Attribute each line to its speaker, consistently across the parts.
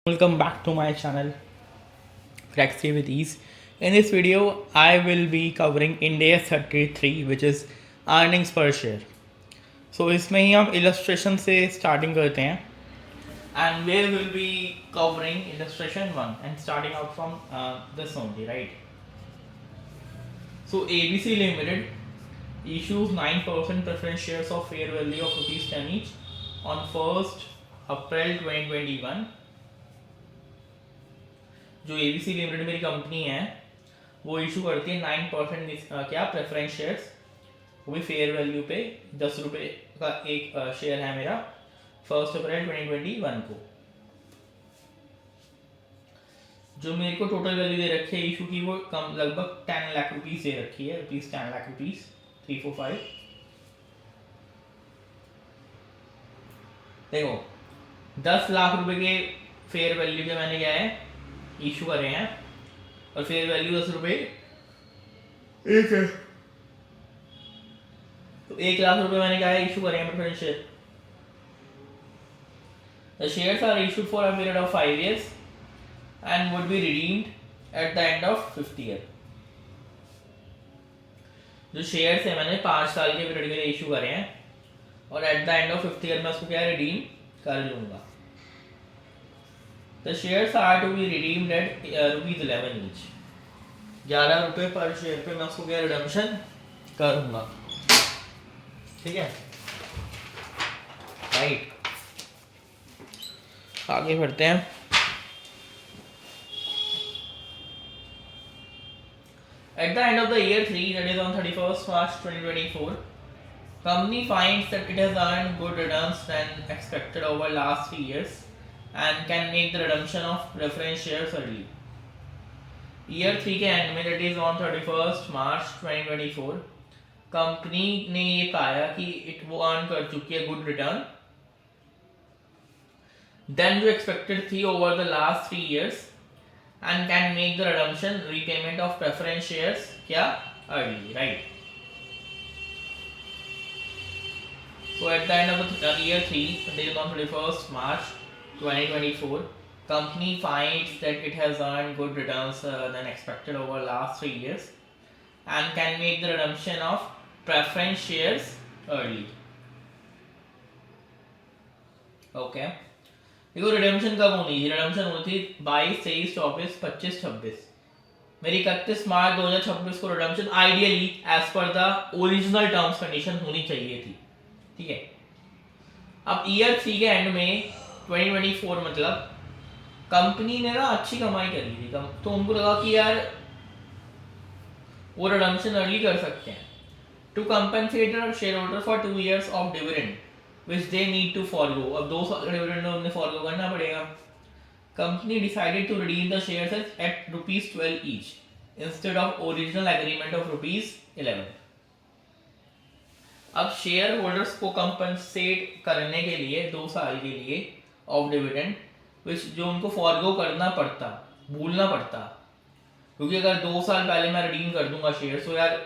Speaker 1: Welcome back to my channel Flexi with Ease. In this video, I will be covering Ind AS 33 which is earnings per share. So इसमें ही हम illustration से starting करते हैं and we will be covering illustration 1 and starting out from this only, right? So ABC Limited issues 9% preference shares of fair value of rupees 10 each on 1st April 2021. जो ABC limited मेरी company है वो issue करती है 9% क्या preference shares, वो भी fair value पे 10 रुपये का एक शेयर है मेरा 1 अप्रैल 2021 को। जो मेरे को टोटल वैल्यू दे रखी है इशू की वो कम लगभग 10 लाख रुपीस दे रखी है, रुपीस 10 लाख रुपीस 345। देखो 10 लाख रुपए के फेयर वैल्यू के मैंने क्या है इशू करे हैं और फेयर वैल्यू 10 रुपये एक है, तो 1 लाख रुपए मैंने क्या है इशू करे हैं preference share. The shares are issued for a period of 5 years and would be redeemed at the end of 5th year. जो शेयर्स है मैंने 5 साल के पीरियड के लिए इशू करे हैं और at the end of 5th year में उसको क्या रिडीम कर लूंगा। The shares are to be redeemed at rupees 11 each. 11 रुपये पर शेयर पे मैं उसको क्या रिडम्पशन करूंगा, ठीक है राइट। आगे बढ़ते हैं। At the end of the year 3, that is on 31st March 2024, company finds that it has earned good returns than expected over last 3 years and can make the redemption of preference shares early. Year 3 के and में that is on 31st March 2024 company ने ये पाया कि वो earn कर चुकी है गुड रिटर्न देन जो एक्सपेक्टेड थी over the last 3 years and can make the redemption repayment of preference shares क्या early, right? So at the end of the year 3 that is on 31st March 2024 company finds that it has earned good returns than expected over last 3 years and can make the redemption of preference shares early. Okay, देखो redemption कब होनी थी, redemption होनी थी 22, 23, 24, 25, 26। मेरी 31 March 2026 को redemption ideally as per the original terms condition होनी चाहिए थी, ठीक है। अब ईयर 3 के एंड में 2024 मतलब कंपनी ने ना अच्छी कमाई करी थी तो उनको लगा कि यार वो रिडम्पशन अर्ली कर सकते हैं to compensate share holder for 2 years of dividend which they need to forgo. अब 2 साल का डिविडेंड उन्हें फॉरगो करना पड़ेगा। Company decided to redeem the shares at ₹12 each instead of original agreement of ₹11। अब शेयर होल्डर्स को कंपनसेट करने के लिए 2 साल के लिए ऑफ डिविडेंड विच जो उनको फॉरगो करना पड़ता, भूलना पड़ता, क्योंकि अगर 2 साल पहले मैं रिडीम कर दूंगा शेयर तो यार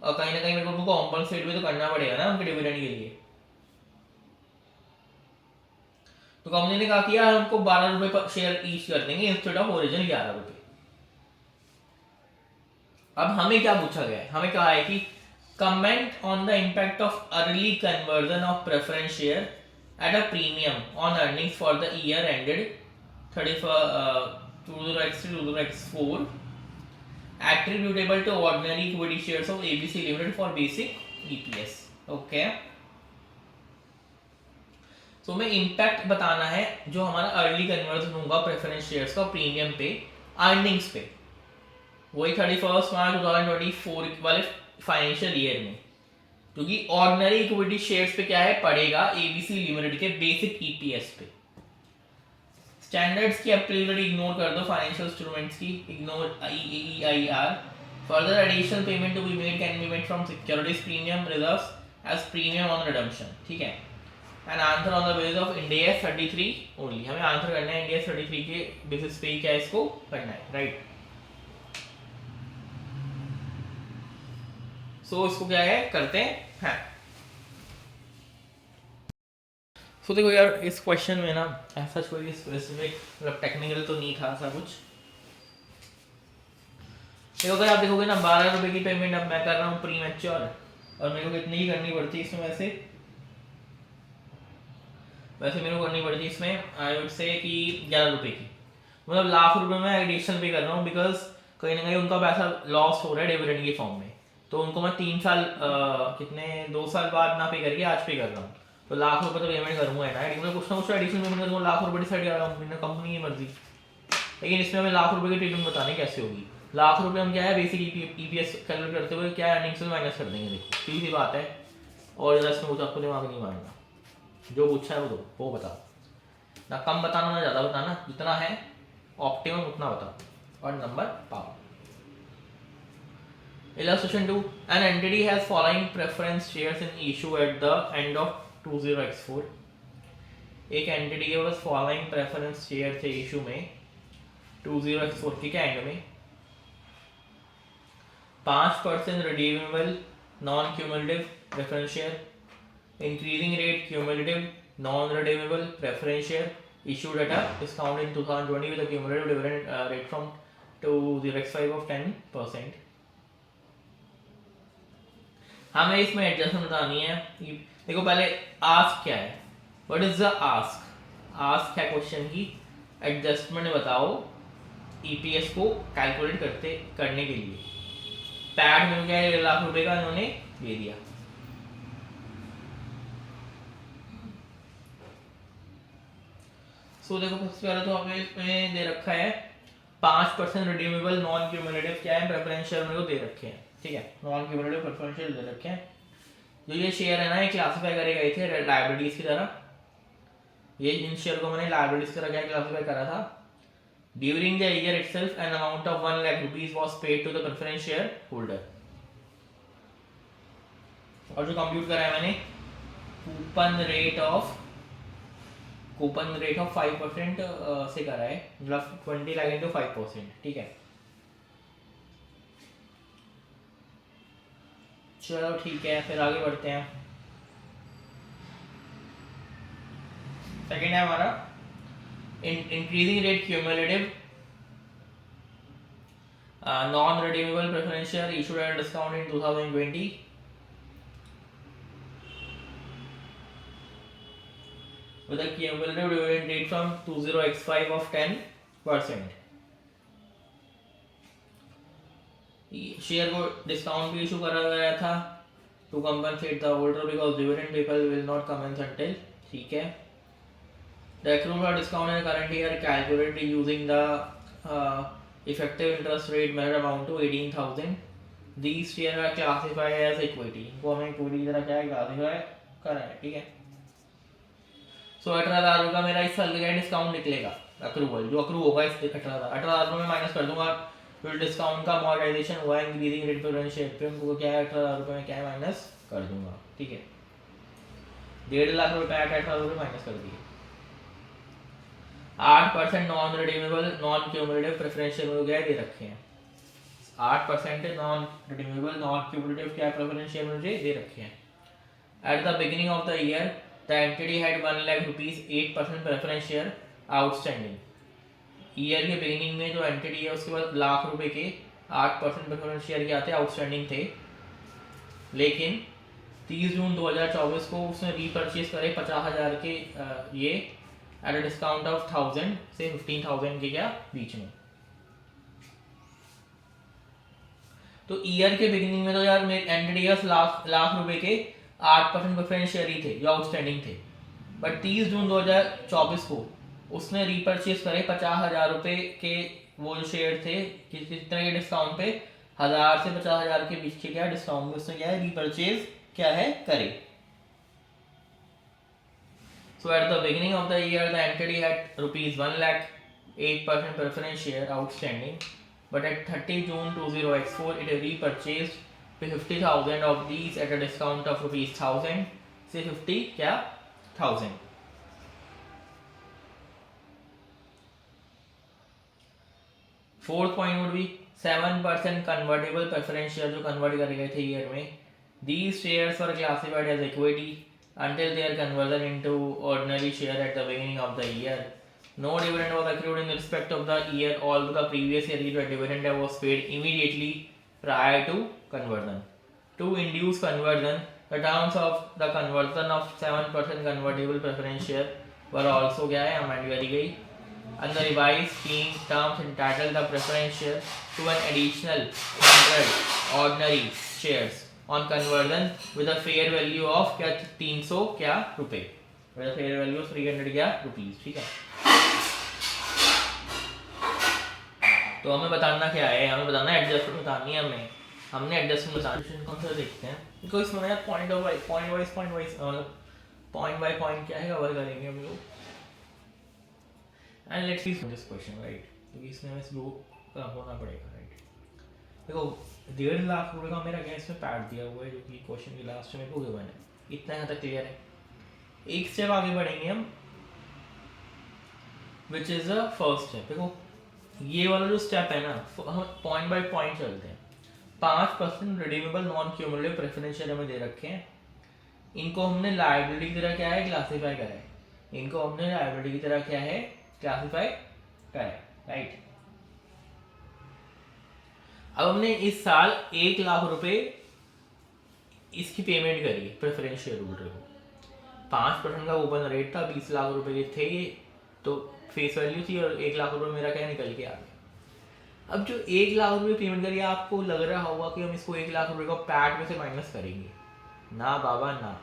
Speaker 1: कहीं ना कहीं मेरे को उनको कॉम्पनसेट भी तो करना पड़ेगा ना उनके डिविडेंड के लिए। तो कंपनी ने कहा कि यार हमको 12 रुपए पर शेयर ईच कर देंगे इंस्टेड ऑफ ओरिजिनल 11 रुपए। अब हमें क्या पूछा गया है, हमें कहा है कि comment on the impact of early conversion of preference share at a premium on earnings for the year ended 20x4 attributable to ordinary equity shares of ABC Limited for basic EPS. Okay, तो हमें impact बताना है जो हमारा early conversion होगा preference shares का premium पे earnings पे, वही 31 मार्च 2024 वाले फाइनेंशियल ईयर में, क्योंकि ऑर्डिनरी इक्विटी शेयर्स पे क्या है पड़ेगा एबीसी लिमिटेड के बेसिक ईपीएस पे। स्टैंडर्ड्स की एप्लीकेबिलिटी इग्नोर कर दो, फाइनेंशियल इंस्ट्रूमेंट्स की ignore EIR। Further additional payment to be made can be made from securities premium reserves as premium on redemption, ठीक है। And answer on the basis of Ind AS 33 only, हमें answer करना है end AS 33 के basis पे क्या इसको करना है, राइट। सो इसको क्या है करते हैं। सो देखो यार इस क्वेश्चन में ना ऐसा कोई स्पेसिफिक मतलब टेक्निकल तो नहीं था ऐसा कुछ। देखो अगर आप देखोगे ना 12 रुपए की पेमेंट अब मैं कर रहा हूँ प्री मैच्योर, और मेरे को कितनी ही करनी पड़ती है इसमें वैसे मेरे को करनी पड़ती है इसमें आई वुड से कि 11 रुपए की, मतलब लाख रुपए में एडिशनल पे कर रहा हूँ बिकॉज कहीं ना कहीं उनका पैसा लॉस हो रहा है डिविडेंड के फॉर्म में। तो उनको मैं 3 साल कितने 2 साल बाद ना पे करके आज पे कर रहा हूँ, तो लाख रुपए तो पेमेंट करूँगा है ना, मतलब कुछ ना कुछ एडिशनल पेमेंट करूँगा, लाख रुपए डिसाइड कर रहा हूँ, मैंने कंपनी की मर्जी। लेकिन इसमें हमें लाख रुपए की ट्रीटमेंट बताने कैसे होगी। लाख रुपए हम क्या है बेसिक ईपीएस कैलकुलेट करते हुए क्या अर्निंग्स में माइनस कर देंगे, देखो सीधी सी बात है। और ज़रा इसमें कुछ आपको दिमाग नहीं मारना, जो पूछा है वो दो वो बताओ, ना कम बताना ना ज़्यादा बताना, जितना है ऑप्टिमम उतना बताओ और नंबर पाओ। Illustration 2. An entity has following preference shares in issue at the end of 20x4. एक एंटिटी के पास फॉलोइंग प्रेफरेंस शेयर थे इशू में 20x4 के एंड में 5% redeemable non cumulative preference share, increasing rate cumulative non redeemable preference share issued at a discount in 2020 with a cumulative dividend rate from 20x5 of 10%. हमें इसमें adjustment बतानी है। देखो पहले आस्क क्या है, what is the ask, ask है question की एडजस्टमेंट बताओ ईपीएस को कैलकुलेट करने के लिए। पैड में क्या है 1,00,000 का इन्होंने दे दिया। सो देखो सबसे पहले तो हमें इसमें दे रखा है 5% रिडीमेबल नॉन क्यूमुलेटिव क्या है प्रेफरेंस शेयर मेरे को दे रखे हैं, ठीक है, नॉन क्यूमुलेटिव प्रेफरेंस शेयर दे रखे हैं। जो ये शेयर है ना ये क्लासिफाई करे गए थे लायबिलिटीज की तरह, ये इन शेयर को मैंने लायबिलिटीज की तरह क्या क्लासिफाई करा था। During the year itself an amount of 1 lakh rupees was paid to the preference share holder. और जो कंप्यूट करा है मैंने कूपन रेट ऑफ 5% से करा है, मतलब 20 लाख इंटू 5%, ठीक है। चलो ठीक है फिर आगे बढ़ते हैं। सेकेंड है हमारा increasing rate cumulative non redeemable preference share issued at discount in 2020 with a cumulative dividend rate from 20x5 of 10%। Share को डिस्काउंट भी इशू करा गया था to compensate the holder because dividend payable will not commence until, ठीक है। The accrued discount in current year calculated using the effective interest rate measure amount to 18,000। These share are classified as equity, इनको हमें equity की तरह क्या classify करा है, ठीक है। सो 18,000 का मेरा इस साल का डिस्काउंट निकलेगा, अक्रूवल जो अक्रू होगा इस 18,000 में माइनस कर दूंगा, फिर डिस्काउंट का अमोर्टाइजेशन हुआ है इंक्रीजिंग रेट प्रेफरेंस शेयर पे, उनको क्या है 18,000 में क्या है माइनस कर दूंगा, ठीक है। 1.5 लाख रुपए 18,000 माइनस कर दिए। 8% non redeemable non cumulative preference share क्या दे रखे हैं, 8% नॉन रिडीमेबल नॉन क्यूमुलेटिव क्या प्रेफरेंस शेयर मुझे दे रखे हैं। Eight the beginning of the year the entity had 1 lakh rupees 8% preference share outstanding. Year के बिगिनिंग में जो एंटिटी है उसके पास लाख रुपए के 8% प्रेफरेंस शेयर के आते आउटस्टैंडिंग थे, लेकिन 30 जून 2024 को उसने रीपर्चेज करे 50,000 के ये एट अ डिस्काउंट ऑफ 1,000 से 15,000 के क्या बीच में। तो ईयर के बिगिनिंग में तो यार मेरे एंटिटी के लाख रुपए के 8% प्रेफरेंस शेयर ही थे जो आउटस्टैंडिंग थे, बट 30 जून 2024 को उसने रीपर्चेज करे 50,000 रुपए के वो जो शेयर थे कितने के डिस्काउंट पे 1,000 से 50,000 के बीच के क्या डिस्काउंट में उसने क्या है रीपर्चेज क्या है करे। So at the beginning of the year the entity had rupees 1 lakh 8% preference share outstanding, but at 30 June 20x4 it repurchased 50,000 of these at a discount of rupees 1,000 से 50 क्या 1,000। Fourth point would be 7% convertible preference share जो convert करे गए थे year में। These shares were classified as equity until their conversion into ordinary share at the beginning of the year. No dividend was accrued in respect of the year, although the previous year dividend was paid immediately prior to conversion. To induce conversion, the terms of the conversion of 7% convertible preference share were also क्या है amend करी गई. And the revised scheme terms entitled the preference share to an additional 100 ordinary shares on conversion with a fair value of क्या 300 क्या रुपए, with a fair value of 300 क्या rupees. ठीक है, तो हमें बताना क्या है, हमें बताना है एडजस्टमेंट बतानी है हमें. हमने एडजस्टमेंट बताना कौन सा देखते हैं, तो इसमें यार पॉइंट वाइज मतलब पॉइंट बाय पॉइंट क्या है कवर करेंगे हम लोग. And let's see this question right, क्योंकि इसमें हमें स्लो होना पड़ेगा राइट. देखो 1.5 लाख रुपए का मेरा गैस में पैड दिया हुआ है जो कि क्वेश्चन के लास्ट में हो गया मैंने. इतना यहाँ तक क्लियर है. एक स्टेप आगे बढ़ेंगे हम, which is the first step. देखो ये वाला जो स्टेप है ना, हम पॉइंट बाय पॉइंट चलते हैं. 5% redeemable non cumulative preference share हमें दे रखे हैं. इनको हमने लायबिलिटी की तरह क्या है क्लासीफाई करा है. इनको हमने लायबिलिटी की तरह क्या है क्लासीफाई करा है राइट. अब हमने इस साल 1 लाख रुपए इसकी पेमेंट करी प्रेफरेंस शेयर होल्डर को. 5% का ओपन रेट था, 20 लाख रुपए के थे ये, तो फेस वैल्यू थी और 1 लाख रुपए मेरा क्या निकल के आ गया. अब जो 1 लाख रुपए पेमेंट करिए, आपको लग रहा होगा कि हम इसको 1 लाख रुपए को पैट में से माइनस करेंगे. ना बाबा ना,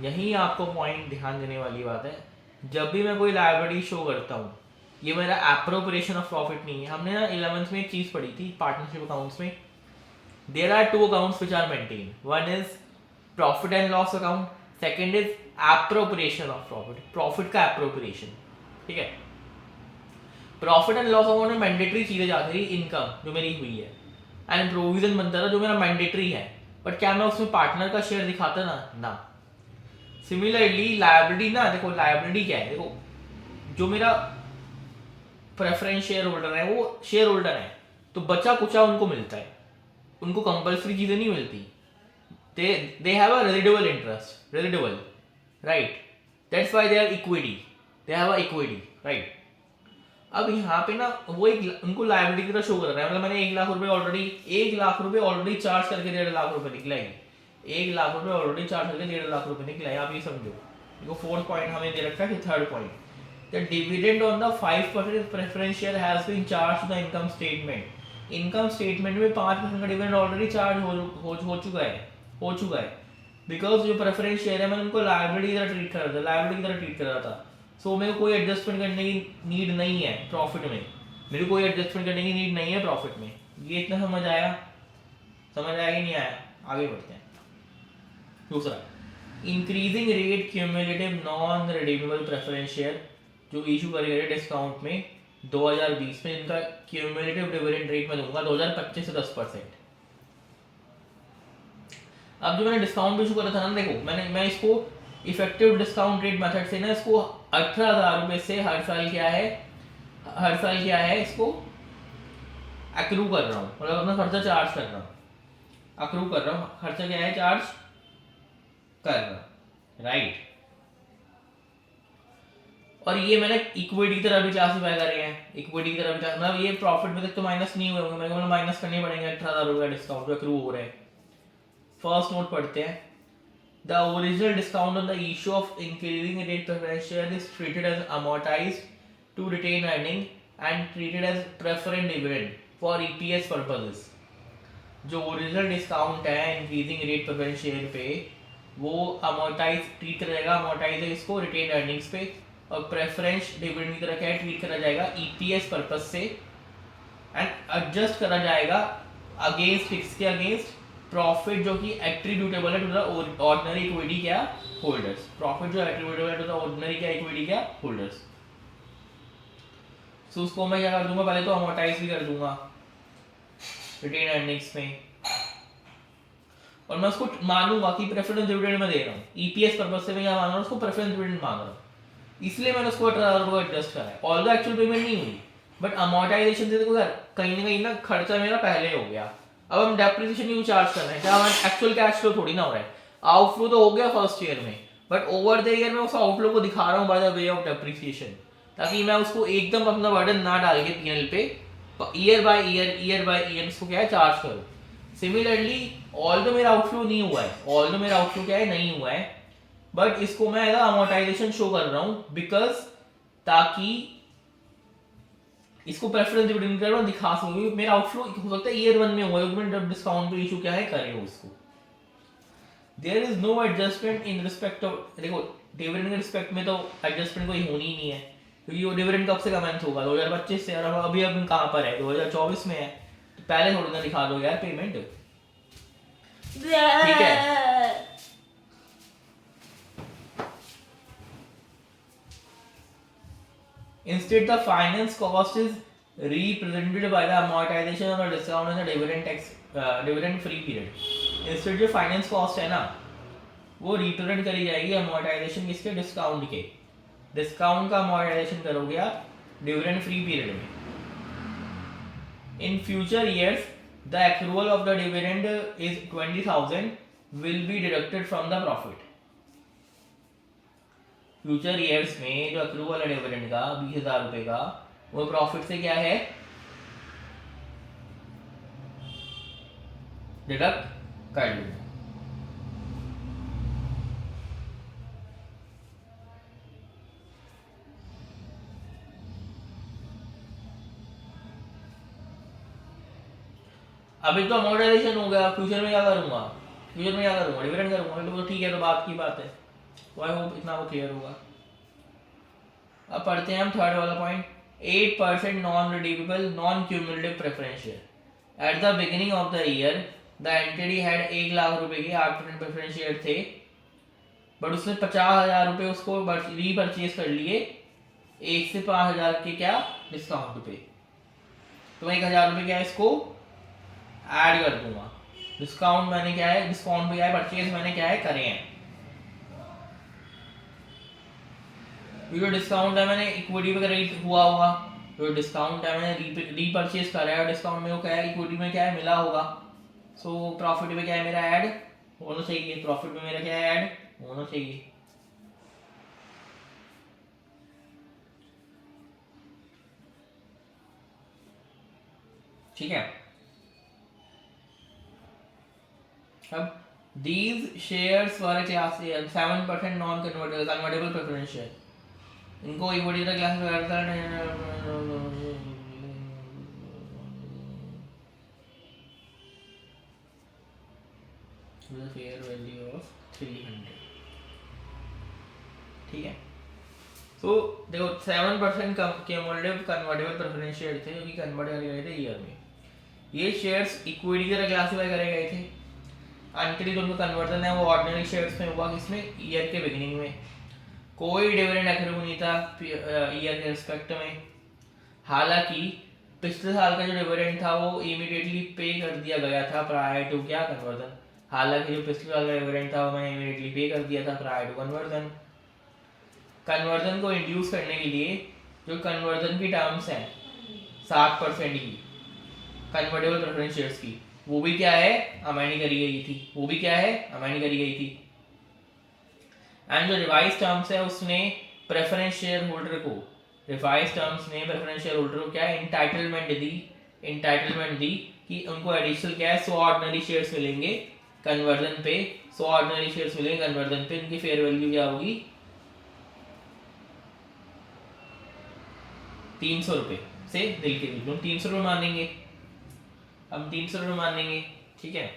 Speaker 1: यही आपको पॉइंट ध्यान देने वाली बात है. जब भी मैं कोई लायबिलिटी शो करता हूँ, ये मेरा एप्रोप्रिएशन ऑफ प्रॉफिट नहीं है. हमने ना 11th में एक चीज पढ़ी थी पार्टनरशिप अकाउंट्स में. There are 2 accounts which are maintain. One is profit and loss account, second is appropriation of profit, profit का एप्रोप्रिएशन. ठीक है, प्रॉफिट एंड लॉस अकाउंट में मैंडेटरी चीजें जाती रही, इनकम जो मेरी हुई है, एंड प्रोविजन बनता था जो मेरा मैंडेटरी है. बट क्या मैं उसमें पार्टनर का शेयर दिखाता ना. सिमिलरली लायबिलिटी ना, देखो लायबिलिटी क्या है, देखो जो मेरा प्रेफरेंस शेयर होल्डर है वो शेयर होल्डर है, तो बचा कुचा उनको मिलता है, उनको कंपल्सरी चीजें नहीं मिलती. they have a residual interest, residual, right? That's why they are equity, they have a equity, right? अब यहाँ पे ना वो एक उनको लायबिलिटी की तरह शो कर रहा है. मतलब मैंने 1 लाख रुपए ऑलरेडी चार्ज करके 1.5 लाख रुपए निकला है. 1 लाख रुपए ऑलरेडी चार्ज करके 1.5 लाख रुपए निकला है. आप ये समझो. देखो फोर्थ पॉइंट हमें दे रखा है कि third point, the dividend on the 5% preference share has been charge to the income statement. Income statement में 5% का डिविडेंड ऑलरेडी चार्ज हो चुका है. बिकॉज जो प्रेफरेंस शेयर है मैंने उनको लायबिलिटी की तरह ट्रीट कर रहा था. सो मेरे को कोई एडजस्टमेंट करने की नीड नहीं है प्रॉफिट में. ये इतना समझ आया कि नहीं आया? आगे बढ़ते हैं. दूसरा, increasing rate cumulative non redeemable preference share जो इशू करे गए डिस्काउंट में 2020 में, इनका क्यूमुलेटिव डिविडेंड रेट में दूंगा 2025 से 10%. अब जो मैंने डिस्काउंट इशू करा था ना, देखो मैं इसको इफेक्टिव डिस्काउंट रेट मेथड से ना इसको 18,000 रुपए से हर साल क्या है इसको अक्रू कर रहा हूँ. मतलब अपना खर्चा चार्ज कर रहा हूँ, अक्रू कर रहा हूँ. खर्चा क्या है चार्ज कर रहा हूँ राइट. और ये मैंने इक्विटी की तरह भी क्लासिफाई करे हैं. मतलब ये प्रॉफिट में तक तो माइनस नहीं हुए होंगे, मेरे को माइनस करने पड़ेंगे 18,000 रुपए डिस्काउंट अक्रू हो रहे हैं. फर्स्ट नोट पढ़ते हैं. The original discount on the issue of increasing rate preference share is treated as amortized to retain earning and treated as preferred dividend for EPS purposes. जो original discount है increasing rate preference share पे, वो amortise treat करा जाएगा. Amortise है इसको retain earnings पे, और प्रेफरेंस डिविडेंड की तरह क्या है ट्रीट करा जाएगा ईपीएस पर्पस से, एंड एडजस्ट करा जाएगा अगेंस्ट फिक्स के अगेंस्ट प्रॉफिट जो कि एट्रीब्यूटेबल है टू द ऑर्डिनरी इक्विटी क्या होल्डर्स. प्रॉफिट जो एट्रीब्यूटेबल है टू द ऑर्डिनरी क्या इक्विटी क्या होल्डर्स. सो उसको मैं क्या कर दूंगा, पहले तो अमोर्टाइज भी कर दूंगा रिटेन अर्निंग्स में, और मैं उसको मानूंगा कि प्रेफरेंस डिविडेंड में दे रहा हूँ. ईपीएस पर्पस से मैं क्या मान रहा हूँ, उसको प्रेफरेंस डिविडेंड मान रहा हूँ, इसलिए मैंने उसको 18,000 रुपये एडजस्ट करा है. ऑल्दो एक्चुअल पेमेंट नहीं हुई, बट अमोर्टाइजेशन से देखो यार कहीं ना कहीं ना खर्चा मेरा पहले हो गया. अब हम डेप्रिसिएशन क्यों चार्ज कर रहे हैं, क्या हमारा एक्चुअल कैश फ्लो थोड़ी ना हो रहा है. आउटफ्लो तो हो गया फर्स्ट ईयर में, बट ओवर द ईयर मैं उस आउटफ्लो को दिखा रहा हूँ by the way of depreciation, ताकि मैं उसको एकदम अपना बर्डन ना डाल के पीएनएल पे ईयर बाय ईयर उसको क्या है चार्ज करूँ। सिमिलरली ऑल दो मेरा आउटफ्लो नहीं हुआ है, ऑल दो मेरा आउटफ्लो क्या है नहीं हुआ है, बट इसको मैं एज अमोर्टाइजेशन शो कर रहा हूँ बिकॉज ताकि इसको प्रेफरेंस डिविडेंड कर रहा हूँ दिखा सकूँ मेरा आउटफ्लो हो सकता है ईयर 1 में हुआ है, मैंने डिस्काउंट पे इशू क्या है करे हो इसको। There is no adjustment in respect of, देखो डिविडेंड के रिस्पेक्ट में तो एडजस्टमेंट कोई होनी ही नहीं है, क्योंकि वो डिविडेंड कब से कमेंस होगा 2025 से, और अभी अभी कहाँ पर है 2024 में है, तो पहले थोड़ी ना दिखा दो यार पेमेंट, ठीक है। Instead, the finance cost is represented by the amortization or the discount in the dividend free period. Instead जो finance cost है ना वो रिप्रेजेंट करी जाएगी amortization किसके, डिस्काउंट के, डिस्काउंट का amortization करोगे आप डिविडेंड फ्री पीरियड में। In future years, the accrual of the dividend is 20,000 will be deducted from the profit. Future years में जो अक्रूवल है डिविडेंड का 20,000 रुपए का, वो प्रॉफिट से क्या है डिडक्ट कर लूंगा। अभी तो अमोर्टाइजेशन हो गया, फ्यूचर में क्या करूंगा, फ्यूचर में क्या करूंगा डिविडेंड करूंगा, तो ठीक है, तो बात की बात है, तो आई होप इतना वो क्लियर होगा। अब पढ़ते हैं हम थर्ड वाला point, 8% non redeemable non cumulative preference share. Eight the beginning of the year the entity had 1 lakh रुपए के 8% प्रेफरेंस शेयर थे, बट उसने 50,000 रुपए उसको रीपरचेज कर लिए 1 से 5,000 के क्या डिस्काउंट पे, तो मैं 1,000 रुपए क्या है इसको ऐड कर दूंगा, डिस्काउंट मैंने क्या है, डिस्काउंट पे क्या है परचेज मैंने क्या है करे हैं, जो डिस्काउंट है मैंने इक्विटी पे रेट हुआ होगा, जो डिस्काउंट है मैंने रीपरचेज करा है और डिस्काउंट में वो क्या है इक्विटी में क्या है मिला होगा, सो प्रॉफिट में क्या है मेरा ऐड होना चाहिए, प्रॉफिट में मेरा क्या है ऐड होना चाहिए। ठीक है, अब these shares were class 7% non convertible preference share, इनको इक्विटी का क्लास करता है फेयर वैल्यू ऑफ 300, ठीक है। तो देखो 7% क्यूमुलेटिव कन्वर्टेबल प्रेफरेंस शेयर थे जो कि कन्वर्ट करे गए थे ईयर में, ये शेयर्स इक्विटी की तरह क्लासिफाई करे गए थे अंटिल जो उनका कन्वर्जन है वो ऑर्डिनरी शेयर्स में हुआ, किसमें ईयर के बिगिनिंग में, कोई डिविडेंड एक्रू नहीं था ईयर के रिस्पेक्ट में, हालांकि पिछले साल का जो डिविडेंड था वो इमीडिएटली पे कर दिया गया था प्रायर टू क्या कन्वर्जन, हालांकि जो पिछले साल का डिविडेंड था वो मैंने इमीडिएटली पे कर दिया था प्रायर टू कन्वर्जन। कन्वर्जन को इंड्यूस करने के लिए जो कन्वर्जन की टर्म्स हैं 7% की कन्वर्टेबल प्रेफरेंस शेयर्स की, वो भी क्या है अमाइंड करी गई थी, वो भी क्या है अमाइंड करी गई थी, एंड जो रिवाइज टर्म्स है उसने प्रेफरेंस शेयर होल्डर को, रिवाइज टर्म्स ने प्रेफरेंस शेयर होल्डर को क्या है इंटाइटलमेंट दी कि उनको एडिशनल क्या है 100 ऑर्डिनरी शेयर्स मिलेंगे कन्वर्जन पे, 100 ऑर्डिनरी शेयर्स मिलेंगे कन्वर्जन पे, इनकी फेयर वैल्यू क्या होगी 300 रुपए से दिल के बीच में 300 रुपए मानेंगे, हम 300 रुपए मानेंगे, ठीक है,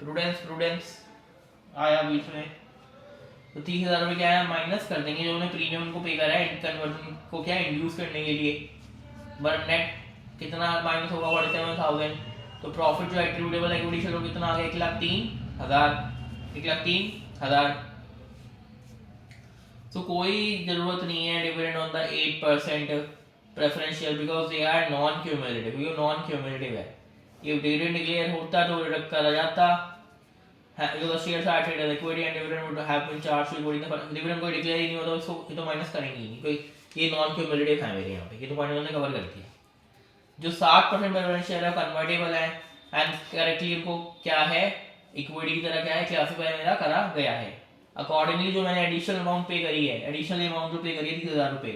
Speaker 1: प्रूडेंस आया बीच में, तो 30,000 रुपए क्या है माइनस कर देंगे जो उन्होंने प्रीमियम को पे करा है कन्वर्जन को क्या इंड्यूस करने के लिए, बट नेट कितना माइनस होगा 47,000, तो प्रॉफिट जो एट्रीब्यूटेबल इक्विटी शेयर कितना आ गया 1,03,000। तो कोई जरूरत नहीं है dividend on the 8% preference share because they are non cumulative, ये नॉन क्यूमुलेटिव है, ये डिविडेंड डिक्लेयर होता तो डिडक्ट करा जाता, because the shares are traded as equity and dividend would have been charged to equity, dividend कोई declare ही नहीं होता उसको ये तो माइनस करेंगे ही नहीं कोई, ये नॉन क्यूमुलेटिव है मेरे यहाँ पे, ये तो पॉइंट उन्होंने कवर कर दिया। जो 7% प्रेफरेंस शेयर है कन्वर्टेबल है एंड करेक्टली इनको क्या है इक्विटी की तरह क्या है क्लासिफाई मेरा करा गया है, अकॉर्डिंगली जो मैंने एडिशनल अमाउंट पे करी है, एडिशनल अमाउंट जो पे करी है 30,000 रुपये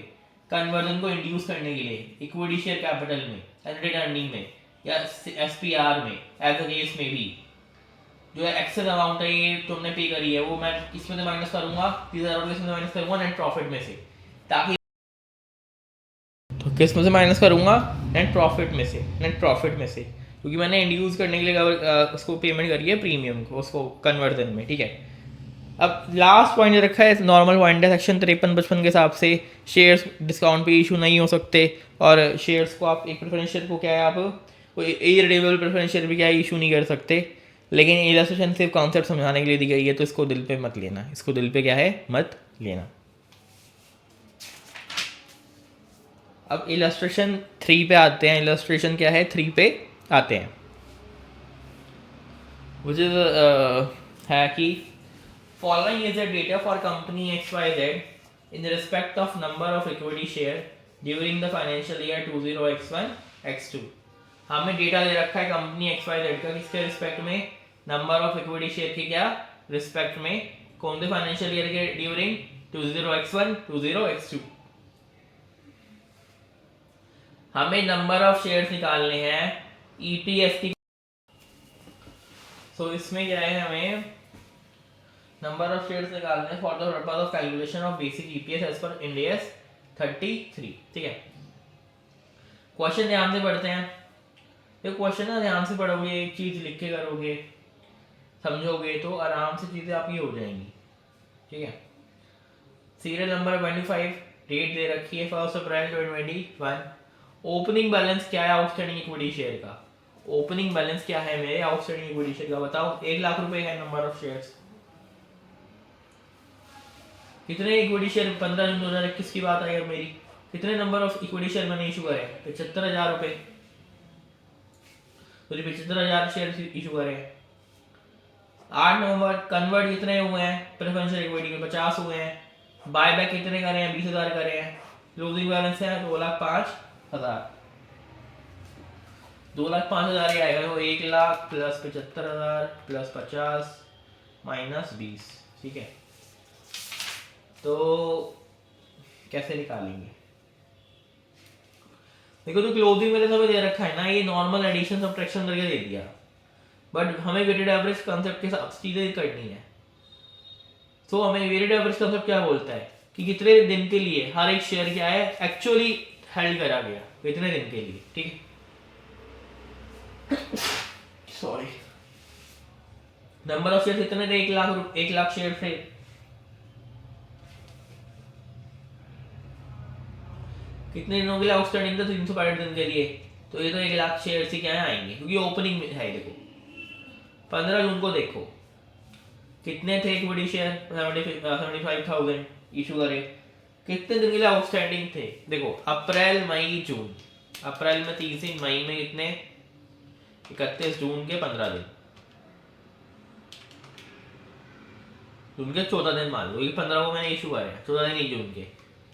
Speaker 1: कन्वर्जन को इंड्यूस करने के लिए इक्विटी शेयर कैपिटल में, एंटिटी अर्निंग में या एसपीआर में, एज अ केस में भी जो है एक्सेस अमाउंट है ये तुमने पे करी है, वो मैं इसमें से माइनस करूंगा 30,000 रुपये, इसमें माइनस करूंगा नेट प्रॉफिट में से, ताकि तो किस में से माइनस करूंगा, नेट प्रॉफिट में से, नेट प्रॉफिट में से, क्योंकि मैंने इंड्यूस करने के लिए उसको पेमेंट करी है प्रीमियम को, उसको कन्वर्जन में, ठीक है। अब लास्ट पॉइंट रखा है नॉर्मल पॉइंट है सेक्शन 53-55 के हिसाब से शेयर्स डिस्काउंट पे इशू नहीं हो सकते, और शेयर्स को आप एक प्रेफरेंस शेयर को क्या है आप कोई इररिडेबल प्रेफरेंस शेयर भी क्या है इशू नहीं कर सकते, लेकिन इलस्ट्रेशन सिर्फ कॉन्सेप्ट समझाने के लिए दी गई है, तो इसको दिल पे मत लेना, इसको दिल पे क्या है मत लेना। अब इलस्ट्रेशन 3 पे आते हैं, इलस्ट्रेशन क्या है 3 पे आते हैं, which is है कि following is the data for company XYZ in respect of number of equity share during the financial year 20x1 x2। हमें डेटा दे रखा है कंपनी XYZ का, किसके रिस्पेक्ट में, नंबर ऑफ इक्विटी शेयर के क्या रिस्पेक्ट में, कौन से फाइनेंशियल ईयर के ड्यूरिंग 20x1 20x2। हमें नंबर ऑफ शेयर्स निकालने हैं EPS की, तो इसमें क्या है हमें नंबर ऑफ शेयर्स निकालने हैं for the purpose of calculation of basic EPS as per Ind AS 33, ठीक है। क्वेश्चन ध्यान से पढ़ते हैं, ये क्वेश्चन ना ध्यान से पढ़ोगे, एक चीज लिख के करोगे, समझोगे तो आराम से चीजें आपकी हो जाएंगी, ठीक है। सीरियल नंबर 25, डेट दे रखी है 1 अप्रैल 2021। ओपनिंग बैलेंस क्या है आउटस्टैंडिंग इक्विटी शेयर का, ओपनिंग बैलेंस क्या है मेरे आउटस्टैंडिंग इक्विटी शेयर का, बताओ। 1 लाख रुपए है नंबर ऑफ शेयर्स, कितने इक्विटी शेयर 15 जून 2021 की बात आई अब मेरी, कितने नंबर ऑफ इक्विटी शेयर मैंने इशू करे, 75,000 रुपए, तो 75,000 शेयर इशू करे। 8 नवंबर कन्वर्ट कितने हुए हैं प्रेफरेंशियल इक्विटी में, 50 हुए हैं। बायबैक कितने करे हैं, 20,000 करे हैं। क्लोजिंग बैलेंस है 2,05,000, 2,05,000 ही आएगा, तो 1 लाख प्लस 75,000 प्लस 50 माइनस 20, ठीक है। तो कैसे निकालेंगे, देखो तो क्लोजिंग में तो दे रखा है ना, ये नॉर्मल एडिशन सब्ट्रैक्शन करके दे दिया, बट हमें वेटेड एवरेज कांसेप्ट के साथ चीजें करनी है। तो हमें वेटेड एवरेज कांसेप्ट क्या बोलता है कि कितने दिन के लिए हर एक शेयर क्या है एक्चुअली हेल्ड करा गया, कितने दिन के लिए, ठीक है। सॉरी, नंबर ऑफ शेयर कितने थे, 1 लाख शेयर थे, कितने दिनों के लिए आउटस्टैंडिंग था, 365 दिन के लिए, तो ये तो 1 लाख शेयर से क्या आएंगे, क्योंकि ओपनिंग में है। देखो 15 जून को देखो कितने थे इक्विटी शेयर, 75,000 इशू करे, कितने दिन के लिए आउटस्टैंडिंग थे, देखो अप्रैल मई जून, अप्रैल में 30 दिन, मई में कितने 31 जून के 15 दिन, जून के 14 दिन मान लो, 15 को मैंने इशू करे, 14 दिन ही जून के,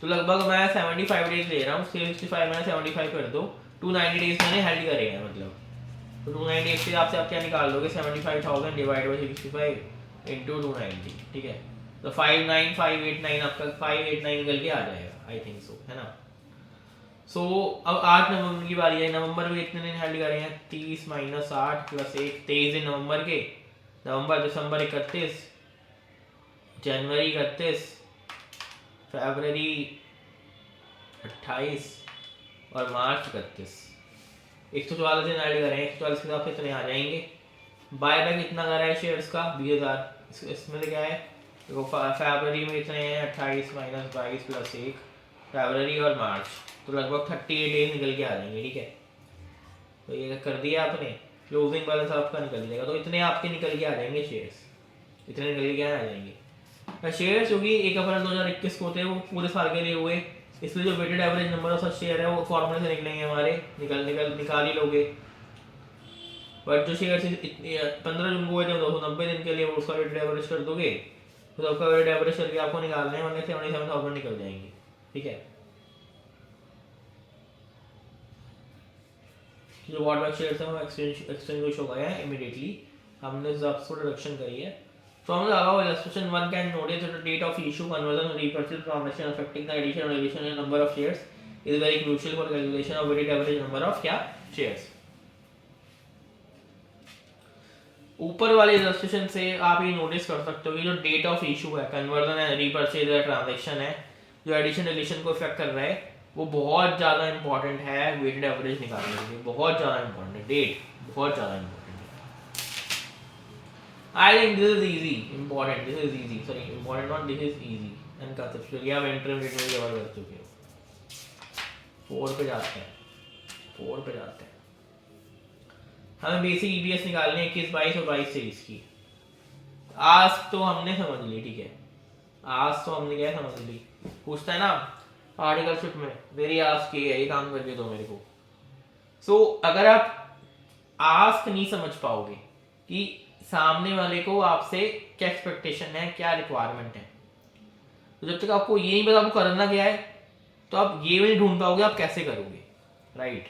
Speaker 1: तो लगभग मैं 75 डेज ले रहा हूँ, 365 मैंने 75 कर दो, 290 डेज मैंने हेल्ड करे हैं, मतलब तो 290 के हिसाब से आप क्या निकाल लोगे, 75,000 डिवाइड बाई 65 इंटू 290, ठीक है। तो 59589 आपका 589 निकल के आ जाएगा, आई थिंक सो, है ना। सो अब 8 नवंबर की बारी है, नवंबर में कितने दिन हेल्ड करे हैं, 30 माइनस 8 प्लस 1, 23 दिन नवंबर के, नवंबर दिसंबर 31, जनवरी 31, फरवरी 28 और मार्च 31, 144 दिन ऐड करें, 144 के हिसाब से इतने आ जाएंगे। बायबैक कितना करा है शेयर्स का, 20,000, इसमें से क्या है देखो, फरवरी में इतने हैं 28 माइनस 22 प्लस 1, फरवरी और मार्च, तो लगभग 38 डेज निकल के आ जाएंगे, ठीक है। तो ये कर दिया आपने, क्लोजिंग बैलेंस आपका निकल जाएगा, तो इतने आपके निकल के आ जाएंगे शेयर्स, इतने निकल के आ जाएंगे शेयर्स, क्योंकि 1 अप्रैल 2021 को होते हैं, वो पूरे साल के लिए हुए, इसलिए जो weighted average number of such share है वो फॉर्मूले से निकलेंगे हमारे, निकाल ही लोगे। बट जो शेयर 15 जून को हुए थे 290 दिन के लिए, वो उसका वेटेड एवरेज कर दोगे, तो आपका वेटेड एवरेज करके आपको निकालना है, 177,000 निकल जाएंगे, ठीक है। जो बॉट बैक शेयर्स हैं वो एक्सचेंज हो गए हैं इमीडिएटली, हमने जब थोड़ा रिडक्शन करी है, So हम लगाओ illustration 1 can notice that the date of issue, conversion, repurchase transaction affecting the addition or deletion in number of shares is very crucial for calculation of weighted average number of क्या shares. ऊपर वाले illustration से आप ये notice कर सकते हो कि जो डेट ऑफ इशू है, कन्वर्जन है, रीपर्चेज है, ट्रांजेक्शन है, जो एडिशन डिलीशन को इफेक्ट कर रहा है, वो बहुत ज़्यादा इंपॉर्टेंट है वेटेड एवरेज निकालने के लिए. बहुत ज़्यादा इंपॉर्टेंट है, डेट बहुत ज़्यादा इंपॉर्टेंट है. I think this is easy, important. This is easy. Sorry, important not. This is easy and conceptual. आप इंटरमीडिएट में कवर कर चुके हो. 4 पे जाते हैं. 4 पे जाते हैं. हमें बेसिक ईपीएस निकालनी है 21, 22 और 22 23 की. आज तो हमने समझ ली, ठीक है. आज तो हमने क्या समझ ली. पूछता है ना आर्टिकल शिफ्ट में, मेरी आस्क के है, ये काम करके दो मेरे को. सो अगर आप आस्क नहीं समझ पाओगे कि सामने वाले को आपसे क्या एक्सपेक्टेशन है, क्या रिक्वायरमेंट है, तो जब तक आपको ये नहीं पता आपको करना क्या है, तो आप ये भी नहीं ढूंढ पाओगे आप कैसे करोगे. राइट.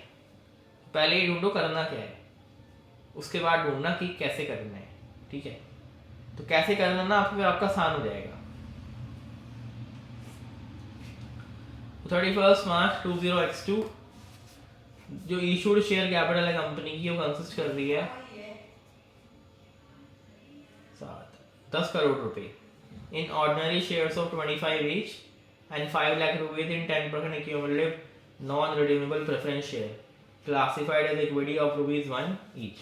Speaker 1: पहले ये ढूंढो करना क्या है, उसके बाद ढूंढना कि कैसे करना है. ठीक है. तो कैसे करना ना आपका आसान हो जाएगा. 31 मार्च 20x2 जो इशूड शेयर कैपिटल है कंपनी की, वो कंसिस्ट कर रही है 10 करोड़ रुपए in ordinary shares of 25 each and 5 lakh rupees in 10% accumulative non redeemable preference share classified as equity of ₹1 each.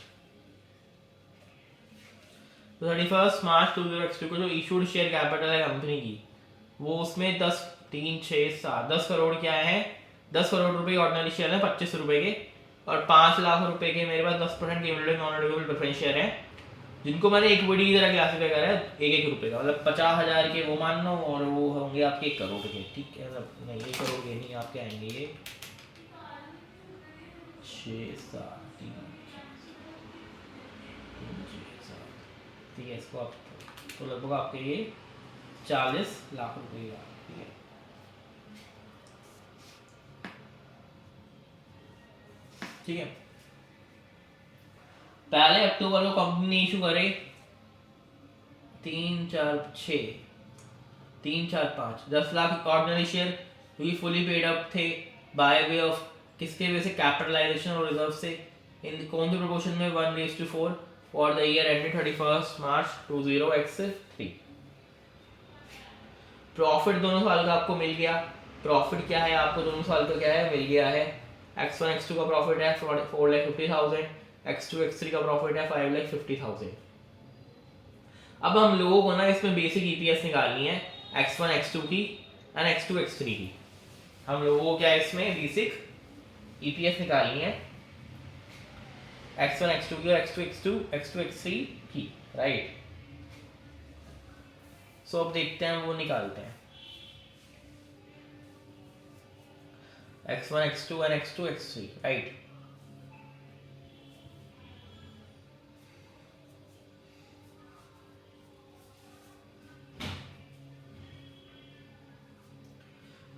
Speaker 1: तो 31 मार्च 2022 को जो इशूड शेयर कैपिटल है कंपनी की, वो उसमें 10 3 6 7 10 करोड़ क्या है, 10 करोड़ रुपए ऑर्डिनरी शेयर है 25 रुपए के, और 5 लाख रुपए के मेरे पास 10% cumulative non redeemable preference share है, जिनको मैंने इक्विटी की तरह क्लासिफाई करा है 1-1 रुपए का. मतलब 50,000 के वो मान लो, और वो होंगे आपके 1 करोड़ के. ठीक है. मतलब नहीं 1 करोड़ के नहीं, आपके आएंगे ये 6 7 3 6 7. ठीक है. इसको आप तो लगभग आपके ये 40 लाख रुपए का. ठीक है. ठीक है. पहले अक्टूबर को कंपनी इशू करे 3 4 6 3 4 5 10 लाख ऑर्डिनरी शेयर, क्योंकि फुली पेड अप थे बाय वे ऑफ किसके वजह से, कैपिटलाइजेशन और रिजर्व से. इन कौन से प्रोपोर्शन में 1:4 for the year ended 31 March 20x3. Profit दोनों साल का आपको मिल गया. प्रॉफिट क्या है आपको दोनों साल का क्या है मिल गया है. x1 x2 का प्रॉफिट है 4,50,000, x2 x3 का प्रॉफिट है 5,50,000. अब हम लोगों को ना इसमें बेसिक ईपीएस निकालनी है x1 x2 की एंड x2 x3 की. हम लोगों को क्या है इसमें बेसिक ईपीएस निकालनी है x1 x2 की और x2 x3 की. राइट. सो अब देखते हैं वो निकालते हैं x1 x2 and x2 x3. Right.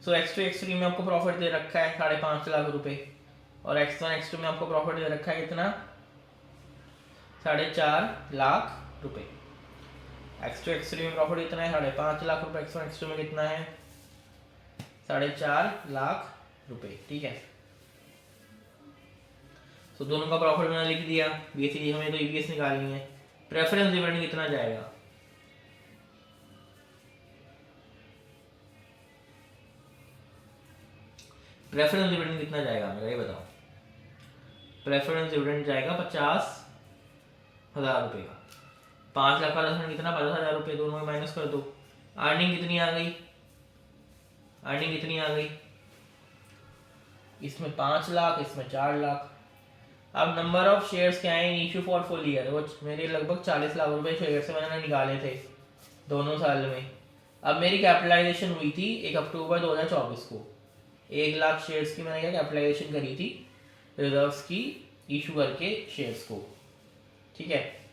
Speaker 1: So x2 x3 में आपको प्रॉफिट दे रखा है 5.5 लाख रुपए, और x1 x2 में आपको प्रॉफिट दे रखा है कितना 4.5 लाख रुपए. x2 x3 में प्रॉफिट कितना है 5.5 लाख रुपए, x1 x2 में कितना है 4.5 लाख रुपए. ठीक है. तो दोनों का प्रॉफिट मैंने लिख दिया. बेसिकली हमें तो ईपीएस निकालनी है. प्रेफरेंस डिविडेंड कितना जाएगा, प्रेफरेंस डिविडेंड कितना जाएगा मेरा ये बताओ. प्रेफरेंस डिविडेंड जाएगा 50,000 रुपए का. 5 लाख का 10% कितना 50,000 रुपए, दोनों में माइनस कर दो. अर्निंग कितनी आ गई, अर्निंग कितनी आ गई, इसमें 5 लाख, इसमें 4 लाख. अब नंबर ऑफ शेयर्स क्या है इशू फॉर फुल ईयर, वो मेरे लगभग 40 लाख रुपए शेयर से मैंने निकाले थे दोनों साल में. अब मेरी कैपिटलाइजेशन हुई थी 1 अक्टूबर 2024 को. 1 लाख शेयर्स की मैंने क्या कैपिटलाइजेशन करी थी रिजर्व्स की इशू करके शेयर्स को. ठीक है.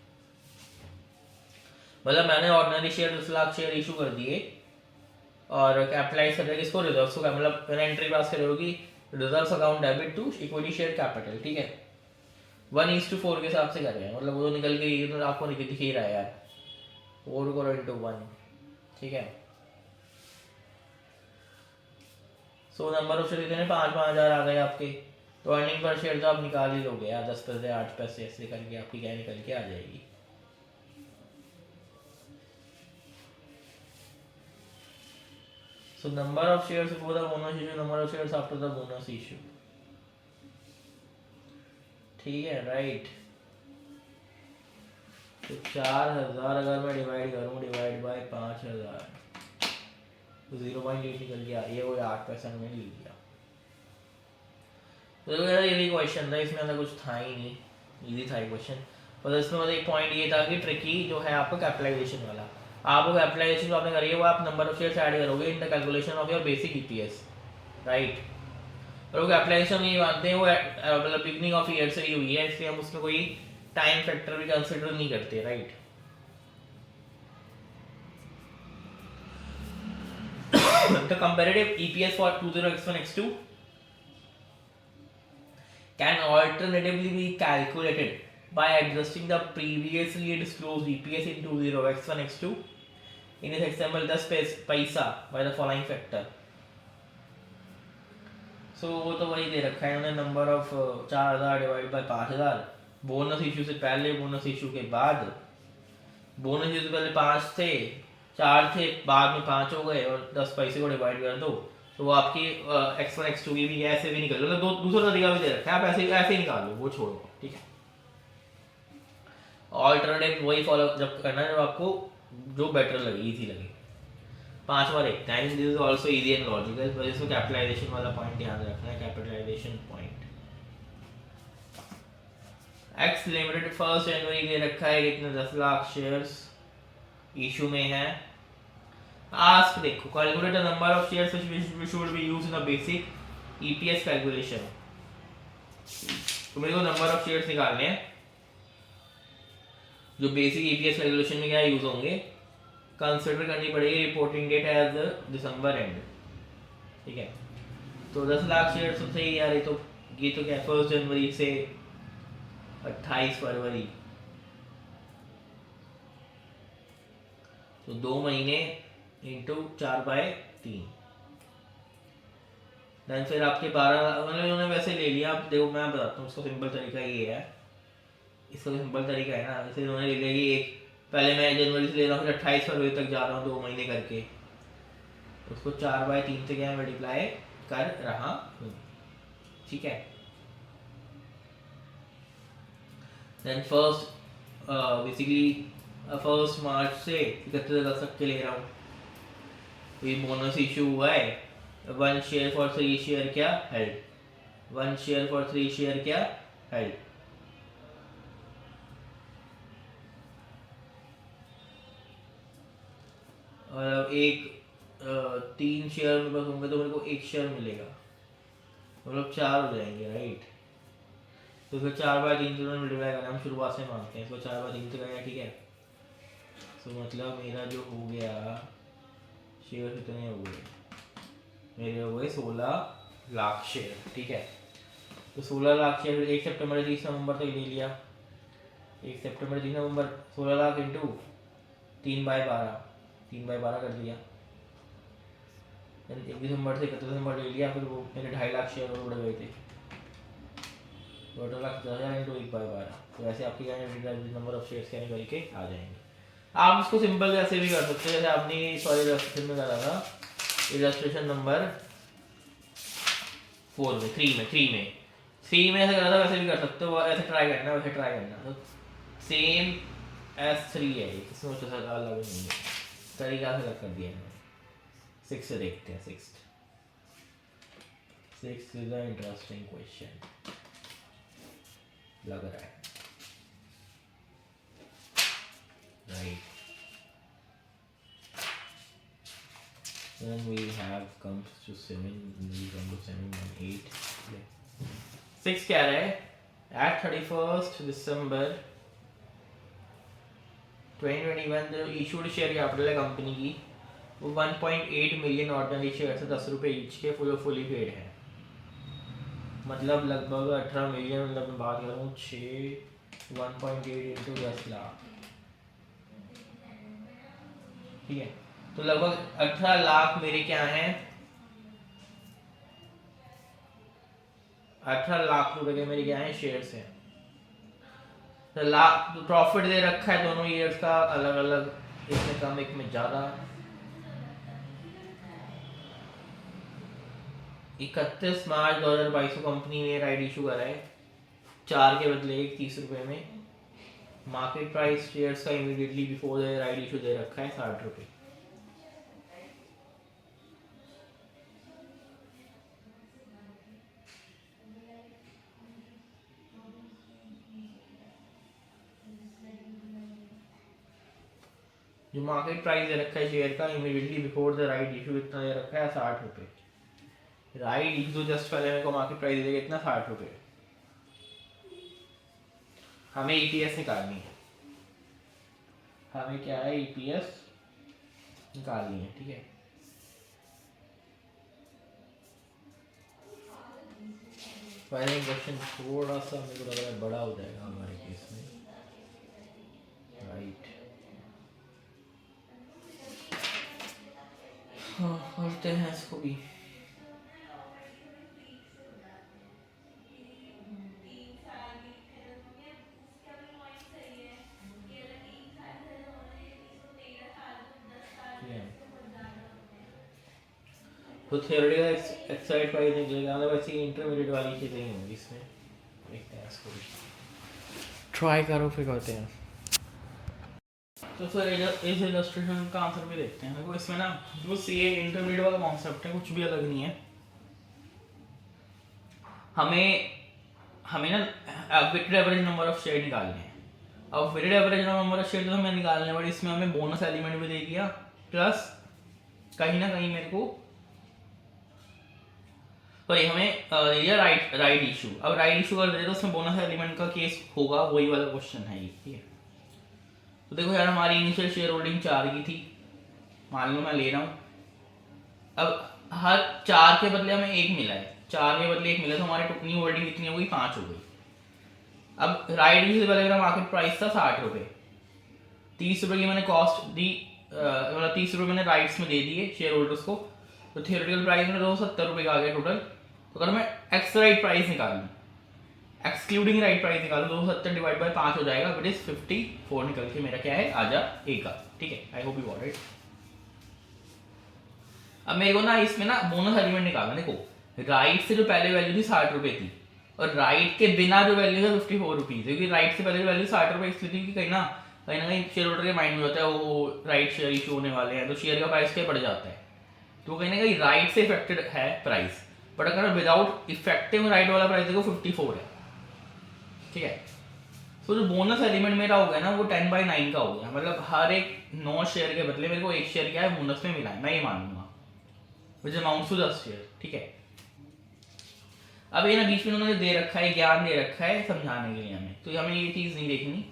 Speaker 1: मतलब मैंने ordinary share 10 lakh share issue कर दिए और कैपिटलाइज कर दिया किसको, रिजर्व्स को. मतलब मैंने एंट्री पास करी होगी reserves account debit to equity share capital. ठीक है. 1:4 के हिसाब से कर रहे हैं. मतलब वो निकल के तो आपको दिख ही रहा है यार. 4 करो इंटू 1, ठीक है। सो नंबर ऑफ शेयर कितने 5,000 आ गए आपके। तो अर्निंग पर शेयर तो आप निकाल ही लोगे यार, 10 पैसे 8 पैसे ऐसे करके आपकी क्या निकल के आ जाएगी। सो number of shares before the bonus issue, number of shares after the bonus issue, ठीक है राइट। तो 4,000 अगर मैं डिवाइड करूँ डिवाइड बाय 5,000 तो 0.8 निकल गया, ये वो 8 पैसा मैंने ले लिया। तो मेरा ये भी क्वेश्चन था, इसमें अंदर कुछ था ही नहीं, इजी था ये क्वेश्चन। पर इसमें मतलब एक पॉइंट ये था कि ट्रिकी जो है आपका कैपिटलाइजेशन वाला, आपको कैपिटलाइजेशन जो आपने करी है वो आप नंबर ऑफ शेयर्स ऐड करोगे in the calculation of your basic EPS, right. और वो कैपिटलाइजेशन ये मानते हैं वो मतलब बिगनिंग ऑफ ईयर से ही हुई है, इसलिए हम उसमें कोई टाइम फैक्टर भी कंसिडर नहीं करते, right. The comparative EPS for 20x1x2 can alternatively be calculated by adjusting the previously disclosed EPS in 20x1x2 in this example 10 पैसा by the following factor। सो वो तो वही दे रखा है उन्होंने, number of 4,000 divide by 5,000, bonus issue से पहले bonus issue के बाद, बोनस इशू से पहले 5 थे 4 थे बाद में 5 हो गए और 10 पैसे को डिवाइड कर दो तो वो आपकी x1 x2 की भी ऐसे भी निकल लो, तो दूसरा तरीका भी दे रखा है, आप ऐसे ऐसे ही निकाल लो, वो छोड़ो, ठीक है। ऑल्टरनेटिव वही फॉलो जब करना है जब आपको जो बेटर लगे, इजी लगे। 5वां देखते हैं, this is also easy and logical, पर इसमें कैपिटलाइजेशन वाला पॉइंट ध्यान रखना है, कैपिटलाइजेशन पॉइंट। एक्स लिमिटेड 1 जनवरी दे रखा है कितने 10 लाख शेयर्स इशू में है। आस्क देखो calculate the number of shares which should be used in the basic EPS calculation. तो मेरे को नंबर ऑफ शेयर्स निकालने हैं जो बेसिक ईपीएस कैलकुलेशन में क्या यूज होंगे। कंसिडर करनी पड़ेगी reporting date as December end, ठीक है। तो 10 लाख शेयर्स तो सही यार, ये तो क्या 1 जनवरी से 28 फरवरी, तो 2 महीने इंटू 4/3, देन फिर आपके 12 मतलब उन्होंने वैसे ले लिया। आप देखो मैं बताता हूँ, इसका सिंपल तरीका ये है, इसका सिंपल तरीका है ना, जैसे उन्होंने ले लिया कि एक पहले मैं जनवरी से ले रहा हूँ फिर 28 फरवरी तक जा रहा हूँ 2 महीने करके, उसको 4/3 से क्या मल्टीप्लाई कर रहा हूँ, ठीक है। देन फर्स्ट बेसिकली 1 मार्च से 31 अगस्त तक के ले रहा हूँ, ये बोनस इशू हुआ है। 1 शेयर फॉर 3 शेयर क्या हेल्ड, 1 शेयर फॉर 3 शेयर क्या हेल्ड, और एक 3 शेयर मेरे पास होंगे तो मेरे को 1 शेयर मिलेगा, मतलब 4 हो जाएंगे, राइट। तो फिर 4/3 से मल्टीप्लाई करना, हम शुरुआत से मानते हैं, इसको 4/3 से करेंगे, ठीक है। तो मतलब मेरा जो हो गया शेयर कितने हो गए, मेरे हो गए 16 लाख शेयर, ठीक है। तो 16 लाख शेयर 1 सितंबर 30 नवंबर तक ले लिया, 1 सितंबर 30 नवंबर 16 लाख इंटू 3/12 3/12 कर दिया। 1 दिसंबर से 31 दिसंबर ले लिया, फिर वो मेरे 2.5 लाख शेयर और उड़ गए थे, 2,10,000 इंटू 1/12, तो ऐसे आपकी नंबर ऑफ शेयर्स क्या निकल के आ जाएंगे। आप इसको सिंपल ऐसे भी कर सकते हैं जैसे आपने सॉरी इलस्ट्रेशन में करा था, इलस्ट्रेशन नंबर 4 में 3 में ऐसे करा था, वैसे भी कर सकते हो, ऐसे ट्राई करना, वैसे ट्राई करना, तो सेम S3 है, इसमें कुछ अलग नहीं है, तरीका से कर दिया मैंने। 6 से देखते हैं, 6 इज अ इंटरेस्टिंग क्वेश्चन लग रहा है, right. Then we have comes to 7, we come to 7 and 8. 6 क्या रहा है, at 31st December 2021 जो इशूड शेयर कैपिटल है कंपनी की वो 1.8 मिलियन ऑर्डिनरी शेयर से 10 रुपये ईच के फुली पेड है, मतलब लगभग 18 मिलियन, मतलब मैं बात करूँ 1.8 इंटू 10 लाख, ठीक है। तो लगभग 18 लाख मेरे क्या हैं, 18 लाख रुपए के मेरे क्या हैं शेयर्स हैं। तो लाख प्रॉफिट दे रखा है दोनों ईयर्स का अलग अलग, एक में कम एक में ज़्यादा। 31 मार्च 2022 को कंपनी ने राइट इशू करा है 4 के बदले 1 30 रुपए में। मार्केट प्राइस शेयर्स का immediately before the right issue दे रखा है 60 रुपये। जो मार्केट प्राइस दे रखा है शेयर का immediately before the right issue इतना दे रखा है 60 रुपये। राइट इशू जस्ट पहले मेरे को मार्केट प्राइस देगा इतना 60 रुपये। हमें ईपीएस निकालनी है, हमें क्या है ईपीएस निकालनी है, ठीक है। पहले क्वेश्चन थोड़ा सा मेरे को लग रहा है बड़ा हो जाएगा हमारे केस में, राइट। हाँ करते हैं इसको भी। तो थ्योरेटिकल एक्सरसाइज प्राइस निकलेगा, मतलब ऐसी इंटरमीडिएट वाली चीज़ें ही होंगी इसमें। देखते हैं इसको भी, ट्राई करो फिर करते हैं। तो सर इस इलस्ट्रेशन का आंसर भी देखते हैं। देखो इसमें ना जो सीए इंटरमीडिएट वाला कॉन्सेप्ट है कुछ भी अलग नहीं है। हमें ना weighted average number of share निकालने हैं। अब weighted average number of share तो हमें निकालने, बट इसमें हमें बोनस एलिमेंट भी दे दिया, प्लस कहीं ना कहीं मेरे को सॉरी हमें दिया राइट इशू। अब राइट इशू कर दे तो उसमें बोनस एलिमेंट का केस होगा, वही वाला क्वेश्चन है ये, ठीक है। तो देखो यार हमारी इनिशियल शेयर होल्डिंग 4 की थी, मान लो मैं ले रहा हूँ। अब हर 4 के बदले हमें 1 मिला है, 4 के बदले 1 मिला तो हमारी टोटल होल्डिंग कितनी हो गई, 5 हो गई। अब राइट इशू से पहले मेरा मार्केट प्राइस था 60 रुपये, 30 रुपये की मैंने कॉस्ट दी, मतलब 30 रुपये मैंने राइट्स में दे दिए शेयर होल्डर्स को। तो थियोरेटिकल प्राइस में 270 रुपये का आ गया टोटल। तो अगर मैं एक्स राइट प्राइस निकालूँ, एक्सक्लूडिंग राइट प्राइस निकालूँ, 270 डिवाइड बाय 5 हो जाएगा, विच इज 54 निकल के मेरा क्या है आ जा ए का, ठीक है। I hope you got it. अब मेरे को ना इसमें ना बोनस एलिमेंट निकालना। देखो राइट से जो पहले वैल्यू थी 60 रुपये थी, और राइट के बिना जो वैल्यू है 54 रुपीज़, क्योंकि राइट से पहले वैल्यू 60 रुपये इसलिए थी कि कहीं ना कहीं शेयर होल्डर के माइंड में होता है वो राइट शेयर इशू होने वाले हैं, तो शेयर का प्राइस क्या बढ़ जाता है। तो कहीं ना कहीं राइट से इफेक्टेड है प्राइस, बट अगर विदाउट इफेक्टिव राइट वाला प्राइस देखो 54 है, ठीक है। तो जो बोनस एलिमेंट मेरा हो गया ना वो 10/9 का हो गया, मतलब हर एक 9 शेयर के बदले मेरे को 1 शेयर क्या है बोनस में मिला है, मैं ये मान लूंगा, विच अमाउंट्स टू 10 शेयर, ठीक है। अब ये ना बीच में उन्होंने दे रखा है, ज्ञान दे रखा है समझाने के लिए हमें, तो हमें ये चीज़ नहीं देखनी,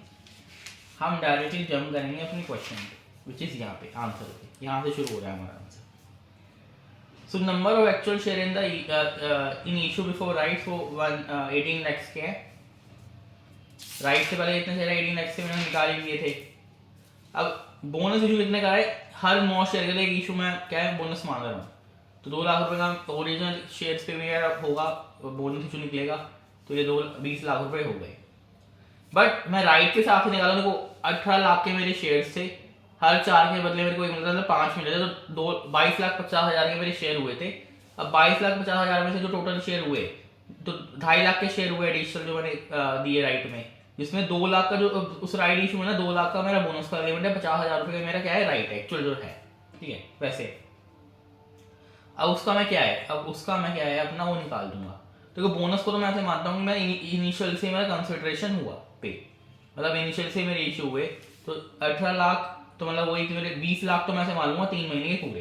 Speaker 1: हम डायरेक्टली जंप करेंगे अपने क्वेश्चन पे, विच इज़ यहाँ पे आंसर पे, यहाँ से शुरू हो रहा है हमारा answer. So number of actual share in the in issue before right, so 18 lakhs के है। राइट से पहले इतने शेयर 18 लैक्स से मैंने निकाले लिए थे। अब बोनस इशू कितने का है, हर 9 शेयर के लिए एक इशू में क्या है बोनस मांग रहा हूँ, तो 2 लाख रुपए का ओरिजिनल शेयर्स पे मेरा होगा, बोनस इशू निकलेगा, तो ये 20 लाख रुपए हो गए। बट मैं राइट के हिसाब से निकाला, देखो 18 लाख के मेरे शेयर्स थे, हर 4 के बदले मेरे को मतलब 5 मिले थे, तो 22,50,000 के मेरे शेयर हुए थे। अब 22,50,000 में से जो टोटल शेयर हुए तो 2.5 लाख के शेयर हुए एडिशनल जो मैंने दिए राइट में, जिसमें 2 लाख का जो उस राइट इशू में ना 2 लाख का मेरा बोनस का एलिमेंट है, 50,000 रुपये का मेरा क्या है राइट एक्चुअल जो है, ठीक है। वैसे अब उसका मैं क्या है, अब उसका मैं क्या है अपना वो निकाल दूंगा। तो बोनस को तो मैं ऐसे मानता हूँ मैं इनिशियल से मेरा कंसिडरेशन हुआ पे, मतलब इनिशियल से मेरे इशू हुए, तो 18 लाख तो मतलब वही मेरे 20 लाख तो मैं ऐसे मानूंगा 3 महीने के पूरे,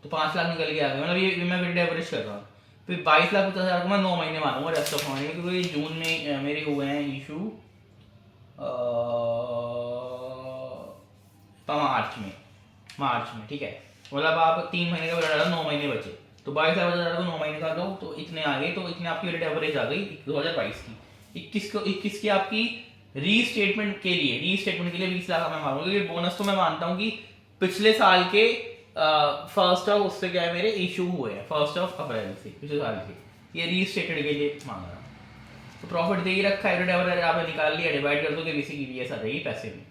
Speaker 1: तो 5 लाख निकल के आ गए, मतलब ये मैं वेटेड एवरेज कर रहा हूँ। फिर 22,50,000 को मैं 9 महीने मानूंगा रेस्ट ऑफ महीने, क्योंकि जून में मेरे हुए हैं इशू मार्च में, ठीक है। मतलब आप 3 महीने का बता रहा 9 महीने बचे, तो 22,50,000 को 9 महीने का दो तो इतने आ गए, तो इतने आपकी वेटेड एवरेज आ गई 2022 की। 21 की आपकी रीस्टेटमेंट के लिए 20 लाख मैं मानूंगा, क्योंकि बोनस तो मैं मानता हूँ कि पिछले साल के फर्स्ट ऑफ उससे क्या है मेरे इशू हुए हैं 1 अप्रैल से पिछले साल के, ये रीस्टेटेड के लिए मांग रहा हूँ। तो प्रॉफिट दे ही रखा है, एवरेज आपने निकाल लिया, डिवाइड कर दो कि बेसिक ईपीएस आ जाएगी पैसे में।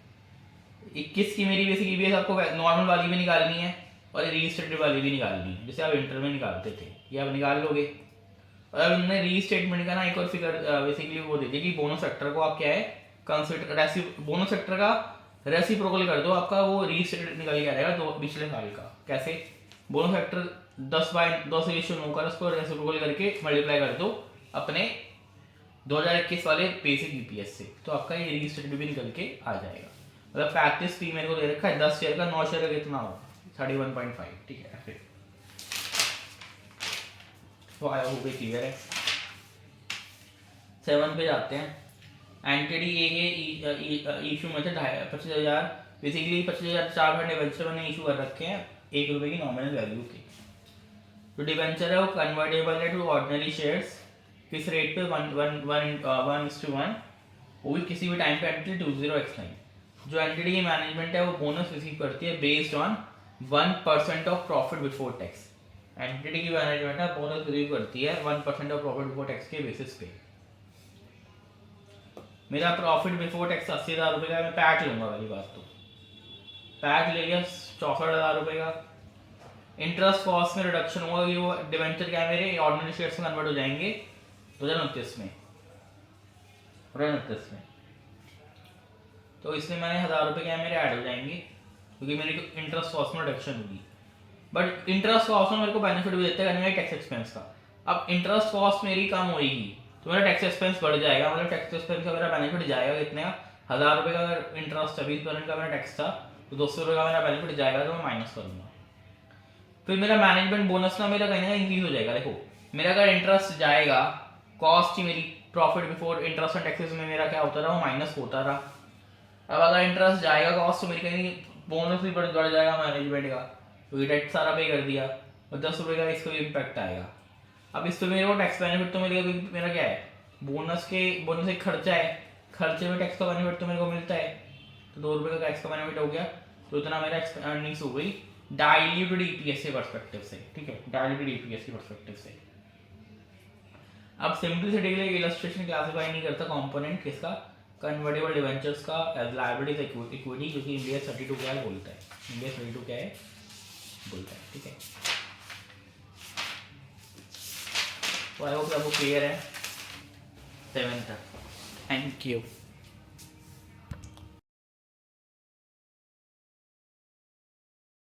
Speaker 1: 21 की मेरी बेसिक ईपीएस आपको नॉर्मल वाली भी निकालनी है और रीस्टेटेड वाली भी निकालनी है, जैसे आप इंटर में निकालते थे, ये आप निकाल लोगे। और अब इन्होंने रीस्टेटमेंट का ना एक और फिगर बेसिकली वो दे दिया कि बोनस सेक्टर को आप क्या है कंसिडर बोनस सेक्टर का रेसिप्रोकल कर दो, आपका वो रीस्टेटेड निकल के आ जाएगा दो पिछले साल का। कैसे? बोनस फैक्टर 10/10:9 का उसको रेसिप्रोकल करके मल्टीप्लाई कर दो अपने 2021 वाले बेसिक ईपीएस से, तो आपका ये रीस्टेटेड भी निकल के आ जाएगा। मतलब 35p मेरे को दे रखा है, 10 शेयर का 9 शेयर का कितना हो 31.5, ठीक है। फिर तो आया हो गई, क्लियर है। 7 पे जाते हैं। एंटिटी ए इशू में थे 25,000, बेसिकली 25,000 4 डिवेंचर मैंने इशू कर रखे हैं ₹1 की नॉमिनल वैल्यू के। जो डिवेंचर है वो कन्वर्टेबल है टू ऑर्डिनरी शेयर्स, किस रेट पे 1:1, वो भी किसी भी टाइम पे एंटिटी 20x9। जो एंटिटी की मैनेजमेंट है वो बोनस रिसीव करती है based on 1% of profit before tax. Entity की मैनेजमेंट है बोनस रिसीव करती है 1% ऑफ प्रॉफिट बिफोर टैक्स के बेसिस पे। मेरा प्रॉफिट बिफोर टैक्स 80,000 रुपये का, मैं पैट लूंगा वाली बात, तो पैट ले लिया 64,000 रुपये का। इंटरेस्ट कॉस्ट में रिडक्शन होगा कि वो डिवेंचर क्या है मेरे ऑर्डिनरी शेयर्स में कन्वर्ट हो जाएंगे 2029 में, तो इसलिए मैंने 1,000 रुपये क्या है मेरे ऐड हो जाएंगे, क्योंकि मेरी इंटरेस्ट कॉस्ट में रिडक्शन होगी। बट इंटरेस्ट कॉस्ट में मेरे को बेनिफिट भी देता है टैक्स एक्सपेंस का। अब इंटरेस्ट कॉस्ट मेरी कम होगी तो मेरा टैक्स एक्सपेंस बढ़ जाएगा, मतलब टैक्स एक्सपेंस का मेरा बेनिफिट जाएगा कितने का, 1,000 रुपये का अगर इंटरेस्ट 20% का मेरा टैक्स था तो 200 रुपये का मेरा बेनिफिट जाएगा, तो मैं माइनस करूँगा। फिर मेरा मैनेजमेंट बोनस ना मेरा कहीं ना कहीं इंक्रीज हो जाएगा। देखो मेरा अगर इंटरेस्ट जाएगा, कॉस्ट ही मेरी profit before interest and taxes में मेरा क्या होता रहा, वो माइनस होता रहा। अब अगर इंटरेस्ट जाएगा कॉस्ट तो मेरी कहीं बोनस भी बढ़ जाएगा मैनेजमेंट का, क्योंकि टैक्स सारा पे कर दिया, और 10 रुपये का इसको इम्पैक्ट आएगा। अब इस पर मेरे को टैक्स बेनिफिट तो मिलेगा, क्योंकि मेरा क्या है बोनस एक खर्चा है, खर्चे में टैक्स का बेनिफिट तो मेरे को मिलता है, तो 2 रुपये का टैक्स का बेनिफिट हो गया, तो इतना मेरा अर्निंग्स हो गई डाइल्यूटेड ईपीएस के पर्सपेक्टिव से, ठीक है, डाइल्यूटेड ईपीएस के पर्सपेक्टिव से। अब सिंपलिसिटी के लिए इलस्ट्रेशन क्लासिफाई नहीं करता कंपोनेंट किसका, कन्वर्टेबल डिवेंचर्स का एज लायबिलिटीज इक्विटी, क्योंकि इंडिया 32 क्या है बोलता है, इंडिया 32 क्या है बोलता है, ठीक है। तो आई होप आपको क्लियर है 7 तक। Thank you.